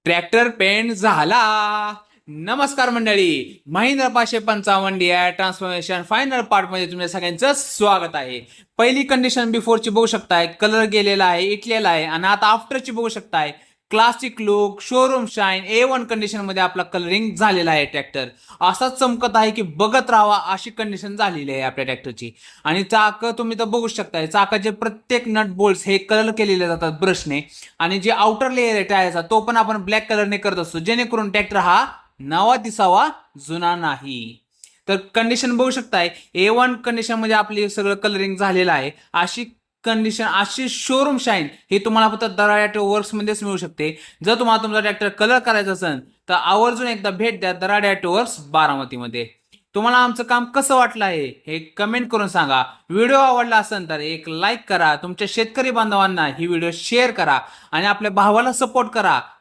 Tractor paint झाला. नमस्कार मंडळी, Mahindra 555 DI transformation final part मध्ये तुमच्या सगळ्यांचं स्वागत आहे. पहिली कंडिशन बिफोरची बघू शकताय, कलर गेलेला आहे, इटलेला आहे. आणि आता आफ्टरची बघू शकताय, classic look, showroom shine, A1 condition मध्ये आपला कलरिंग झालेला आहे. ट्रॅक्टर असाच चमकत आहे की बघत राहावा अशी कंडिशन झालेली आहे आपल्या ट्रॅक्टरची. आणि चाक तुम्ही तर बघू शकताय, चाकाचे प्रत्येक नट बोल्ट्स हे कलर केलेले जातात ब्रशने. आणि जे आउटर लेअर आहे टायरचा तो पण आपण ब्लॅक कलरने करत असतो, जेणेकरून ट्रॅक्टर हा नवा दिसावा, जुना नाही. तर कंडिशन बघू शकताय, A1 कंडिशन मध्ये आपली सगळं कलरिंग झालेलं आहे. अशी कंडिशन, अशी शोरूम शाईन हे तुम्हाला फक्त दराड ॲटो वर्क्स मध्येच मिळू शकते. जर तुम्हाला तुमचा ट्रॅक्टर कलर करायचा असेल तर आवर्जून एकदा भेट द्या दराड ॲटो वर्क्स बारामतीमध्ये. तुम्हाला आमचं काम कसं वाटलं आहे हे कमेंट करून सांगा. व्हिडिओ आवडला असेल तर एक लाईक करा, तुमच्या शेतकरी बांधवांना ही व्हिडिओ शेअर करा आणि आपल्या भावाला सपोर्ट करा.